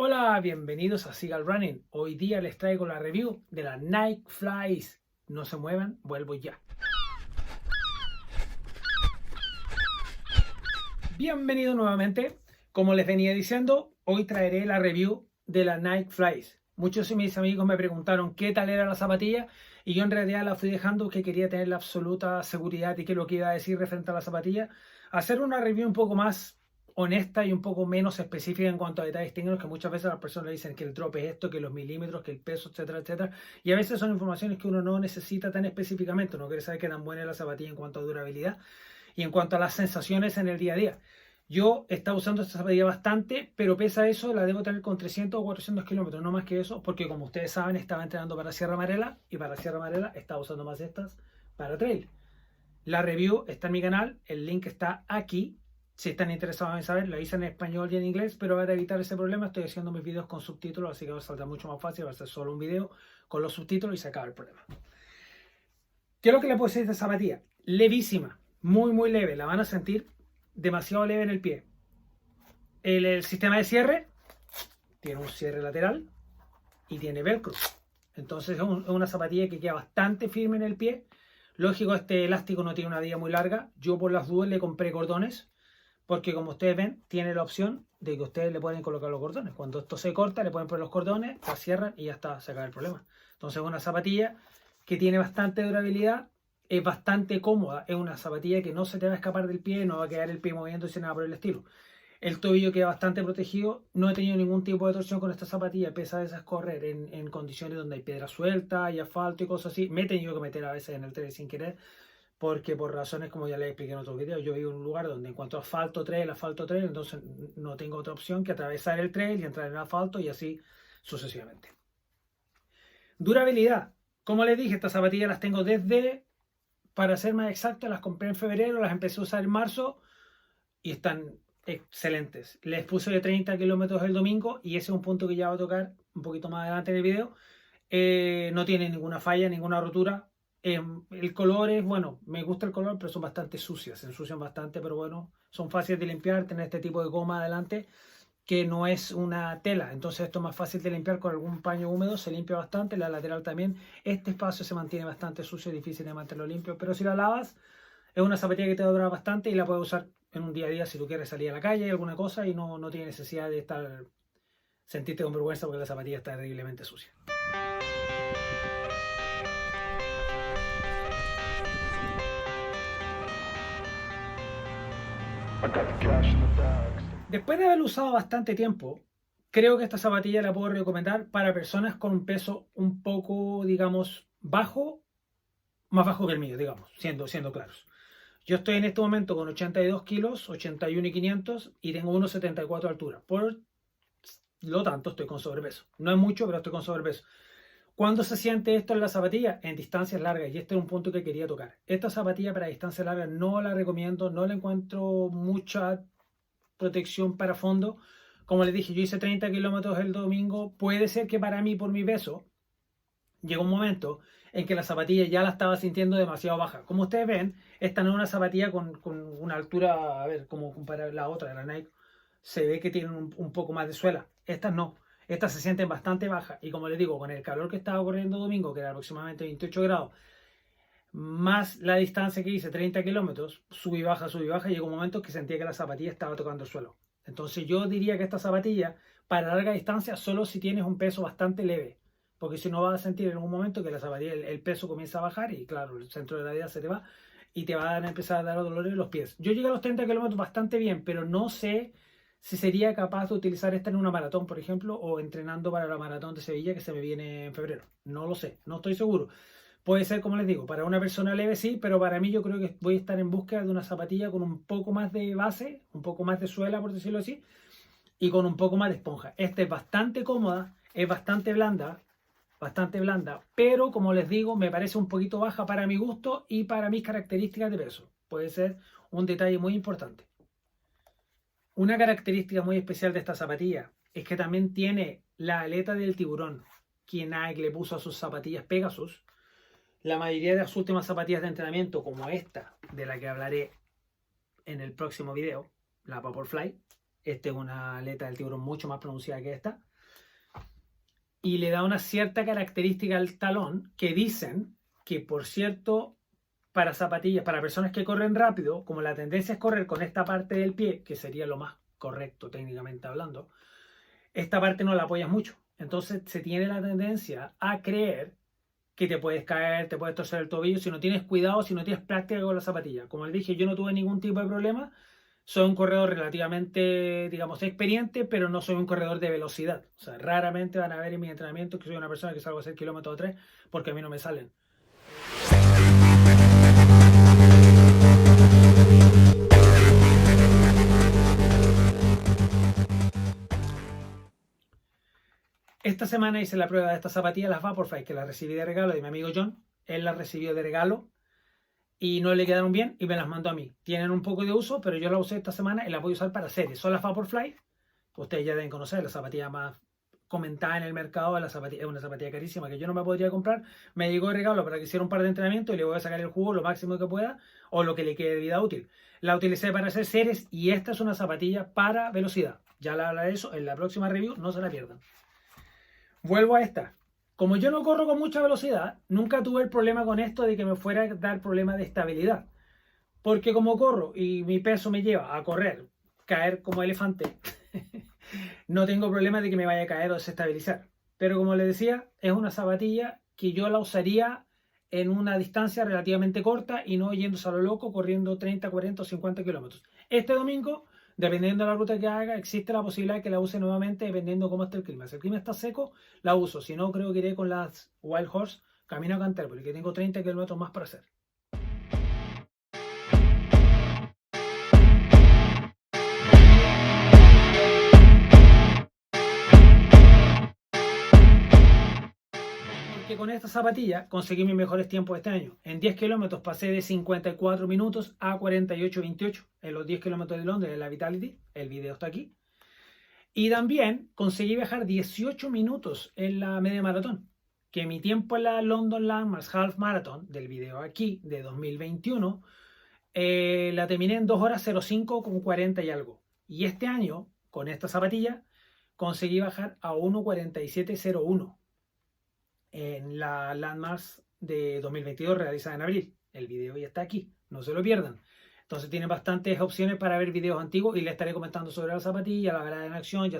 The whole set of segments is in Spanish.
Hola, bienvenidos a Seagull Running. Hoy día les traigo la review de la Nike Flies. No se muevan, vuelvo ya. Bienvenido nuevamente. Como les venía diciendo, hoy traeré la review de la Nike Flies. Muchos de mis amigos me preguntaron qué tal era la zapatilla y yo en realidad la fui dejando que quería tener la absoluta seguridad y que lo que iba a decir referente a la zapatilla. Hacer una review un poco más honesta y un poco menos específica en cuanto a detalles técnicos, que muchas veces las personas dicen que el drop es esto, que los milímetros, que el peso, etcétera, etcétera. Y a veces son informaciones que uno no necesita tan específicamente, no quiere saber qué tan buena es la zapatilla en cuanto a durabilidad y en cuanto a las sensaciones en el día a día. Yo estaba usando esta zapatilla bastante, pero pese a eso la debo tener con 300 o 400 kilómetros, no más que eso, porque como ustedes saben estaba entrenando para Sierra Amarela y para Sierra Amarela estaba usando más estas para trail. La review está en mi canal, el link está aquí. Si están interesados en saber, la hice en español y en inglés, pero para evitar ese problema estoy haciendo mis videos con subtítulos, así que va a saldrá mucho más fácil, va a ser solo un video con los subtítulos y se acaba el problema. ¿Qué es lo que le puedo decir de esta zapatilla? Levísima, muy leve, la van a sentir demasiado leve en el pie. El sistema de cierre tiene un cierre lateral y tiene velcro. Entonces es una zapatilla que queda bastante firme en el pie. Lógico, este elástico no tiene una vida muy larga. Yo por las dudas le compré cordones, porque como ustedes ven, tiene la opción de que ustedes le pueden colocar los cordones. Cuando esto se corta, le pueden poner los cordones, la cierran y ya está, se acaba el problema. Entonces es una zapatilla que tiene bastante durabilidad, es bastante cómoda, es una zapatilla que no se te va a escapar del pie, no va a quedar el pie moviéndose nada por el estilo. El tobillo queda bastante protegido, no he tenido ningún tipo de torsión con esta zapatilla, pese a esas correr en condiciones donde hay piedra suelta y asfalto y cosas así. Me he tenido que meter a veces en el trail sin querer, porque por razones como ya les expliqué en otro video, yo vivo en un lugar donde en cuanto a asfalto trail, entonces no tengo otra opción que atravesar el trail y entrar en el asfalto y así sucesivamente. Durabilidad. Como les dije, estas zapatillas las tengo desde, para ser más exacto, las compré en febrero, las empecé a usar en marzo y están excelentes. Les puse de 30 kilómetros el domingo y ese es un punto que ya va a tocar un poquito más adelante en el video. No tiene ninguna falla, ninguna rotura. El color es, bueno, me gusta el color, pero son bastante sucias, se ensucian bastante, pero bueno, son fáciles de limpiar, tener este tipo de goma adelante que no es una tela, entonces esto es más fácil de limpiar con algún paño húmedo, se limpia bastante, la lateral también. Este espacio se mantiene bastante sucio, difícil de mantenerlo limpio, pero si la lavas, es una zapatilla que te va a durar bastante y la puedes usar en un día a día si tú quieres salir a la calle, alguna cosa, y no tiene necesidad de sentirte con vergüenza porque la zapatilla está terriblemente sucia. Después de haberlo usado bastante tiempo, creo que esta zapatilla la puedo recomendar para personas con un peso un poco, digamos, bajo, más bajo que el mío, digamos, siendo claros. Yo estoy en este momento con 82 kilos, 81,500 y tengo 1,74 de altura. Por lo tanto, estoy con sobrepeso. No es mucho, pero estoy con sobrepeso. ¿Cuándo se siente esto en la zapatilla? En distancias largas, y este es un punto que quería tocar. Esta zapatilla para distancias largas no la recomiendo, no le encuentro mucha protección para fondo. Como les dije, yo hice 30 kilómetros el domingo. Puede ser que para mí, por mi peso, llegó un momento en que la zapatilla ya la estaba sintiendo demasiado baja. Como ustedes ven, esta no es una zapatilla con una altura, a ver, como para la otra, la Nike, se ve que tienen un poco más de suela. Estas no. Estas se sienten bastante bajas. Y como les digo, con el calor que estaba corriendo domingo, que era aproximadamente 28 grados, más la distancia que hice, 30 kilómetros, sub y baja, y llegó un momento que sentía que la zapatilla estaba tocando el suelo. Entonces yo diría que esta zapatilla, para larga distancia, solo si tienes un peso bastante leve, porque si no vas a sentir en un momento que la zapatilla, el peso comienza a bajar y claro, el centro de gravedad se te va y te van a empezar a dar dolores en los pies. Yo llegué a los 30 kilómetros bastante bien, pero no sé si sería capaz de utilizar esta en una maratón, por ejemplo, o entrenando para la maratón de Sevilla que se me viene en febrero. No lo sé, no estoy seguro. Puede ser, como les digo, para una persona leve sí, pero para mí yo creo que voy a estar en búsqueda de una zapatilla con un poco más de base, un poco más de suela, por decirlo así, y con un poco más de esponja. Esta es bastante cómoda, es bastante blanda, pero como les digo, me parece un poquito baja para mi gusto y para mis características de peso. Puede ser un detalle muy importante. Una característica muy especial de esta zapatilla es que también tiene la aleta del tiburón, que Nike le puso a sus zapatillas Pegasus. La mayoría de las últimas zapatillas de entrenamiento, como esta, de la que hablaré en el próximo video, la Vaporfly, Esta es una aleta del tiburón mucho más pronunciada que esta. Y le da una cierta característica al talón que dicen que, por cierto, para zapatillas, para personas que corren rápido, como la tendencia es correr con esta parte del pie, que sería lo más correcto técnicamente hablando, esta parte no la apoyas mucho. Entonces se tiene la tendencia a creer que te puedes caer, te puedes torcer el tobillo si no tienes cuidado, si no tienes práctica con la zapatilla. Como les dije, yo no tuve ningún tipo de problema. Soy un corredor relativamente, digamos, experiente, pero no soy un corredor de velocidad. O sea, raramente van a ver en mi entrenamiento que soy una persona que salgo a hacer kilómetros o 3 porque a mí no me salen. Esta semana hice la prueba de estas zapatillas, las Vaporfly, que las recibí de regalo de mi amigo John. Él las recibió de regalo y no le quedaron bien y me las mandó a mí. Tienen un poco de uso, pero yo las usé esta semana y las voy a usar para series. Son las Vaporfly, que ustedes ya deben conocer, la zapatilla más comentada en el mercado. Es una zapatilla carísima que yo no me podría comprar. Me llegó de regalo para que hiciera un par de entrenamientos y le voy a sacar el jugo lo máximo que pueda o lo que le quede de vida útil. La utilicé para hacer series y esta es una zapatilla para velocidad. Ya la hablaré de eso en la próxima review, no se la pierdan. Vuelvo a esta. Como yo no corro con mucha velocidad, nunca tuve el problema con esto de que me fuera a dar problemas de estabilidad. Porque como corro y mi peso me lleva a correr, caer como elefante, no tengo problema de que me vaya a caer o desestabilizar. Pero como les decía, es una zapatilla que yo la usaría en una distancia relativamente corta y no yéndose a lo loco corriendo 30, 40 o 50 kilómetros. Este domingo, dependiendo de la ruta que haga, existe la posibilidad de que la use nuevamente dependiendo cómo esté el clima. Si el clima está seco, la uso. Si no, creo que iré con las Wild Horse camino a Canterbury, que tengo 30 kilómetros más para hacer. Que con esta zapatilla conseguí mis mejores tiempos este año. En 10 kilómetros pasé de 54 minutos a 48-28 en los 10 kilómetros de Londres en la Vitality. El video está aquí. Y también conseguí viajar 18 minutos en la media maratón. Que mi tiempo en la London Landmarks Half Marathon, del video aquí, de 2021, la terminé en 2 horas 05 con 40 y algo. Y este año, con esta zapatilla, conseguí bajar a 1:47:01 en la Landmarks de 2022 realizada en abril. El video ya está aquí, no se lo pierdan. Entonces tienen bastantes opciones para ver videos antiguos y les estaré comentando sobre la zapatilla, la verdad en acción, ya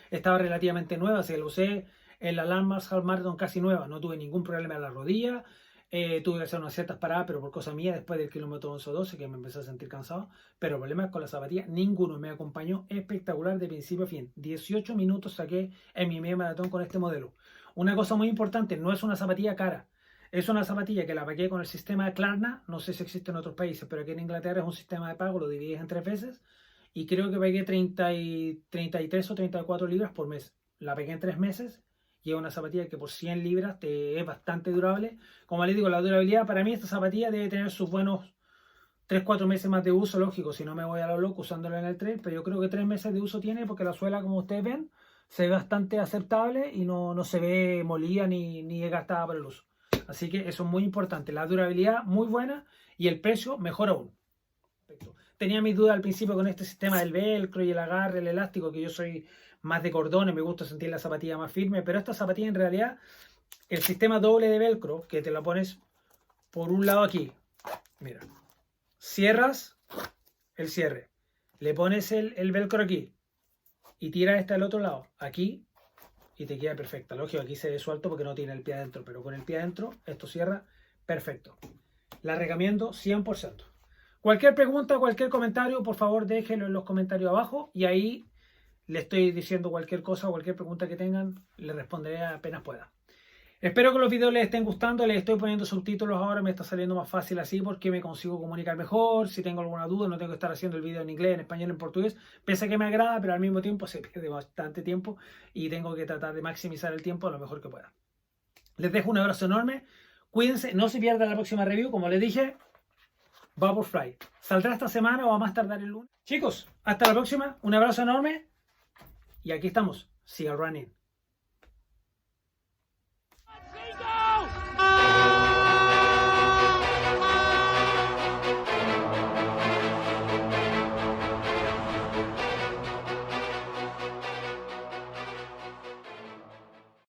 estaba relativamente nueva, se lo usé en la Landmarks Half Marathon casi nueva, no tuve ningún problema en la rodilla, tuve que hacer unas ciertas paradas, pero por cosa mía después del kilómetro 11 o 12 que me empecé a sentir cansado, pero problemas con la zapatilla ninguno, me acompañó espectacular de principio a fin. 18 minutos saqué en mi media maratón con este modelo. Una cosa muy importante, no es una zapatilla cara. Es una zapatilla que la pagué con el sistema de Klarna. No sé si existe en otros países, pero aquí en Inglaterra es un sistema de pago, lo divides en 3 veces. Y creo que pagué 33 o 34 libras por mes. La pagué en 3 meses y es una zapatilla que por 100 libras es bastante durable. Como les digo, la durabilidad para mí esta zapatilla debe tener sus buenos 3-4 meses más de uso, lógico, si no me voy a lo loco usándola en el trail, pero yo creo que 3 meses de uso tiene porque la suela, como ustedes ven, se ve bastante aceptable y no se ve molida ni gastada para el uso. Así que eso es muy importante. La durabilidad muy buena y el precio mejor aún. Perfecto. Tenía mis dudas al principio con este sistema del velcro y el agarre, el elástico, que yo soy más de cordones, me gusta sentir la zapatilla más firme, pero esta zapatilla en realidad, el sistema doble de velcro, que te la pones por un lado aquí, mira, cierras el cierre, le pones el velcro aquí, y tira esta al otro lado, aquí, y te queda perfecta. Lógico, aquí se ve suelto porque no tiene el pie adentro, pero con el pie adentro esto cierra perfecto. La recomiendo 100%. Cualquier pregunta, cualquier comentario, por favor déjenlo en los comentarios abajo y ahí le estoy diciendo cualquier cosa, cualquier pregunta que tengan, le responderé apenas pueda. Espero que los videos les estén gustando, les estoy poniendo subtítulos ahora, me está saliendo más fácil así porque me consigo comunicar mejor, si tengo alguna duda no tengo que estar haciendo el video en inglés, en español, en portugués, pese a que me agrada, pero al mismo tiempo se pierde bastante tiempo y tengo que tratar de maximizar el tiempo lo mejor que pueda. Les dejo un abrazo enorme, cuídense, no se pierdan la próxima review, como les dije, Vaporfly. Saldrá esta semana o a más tardar el lunes. Chicos, hasta la próxima, un abrazo enorme y aquí estamos, siga running.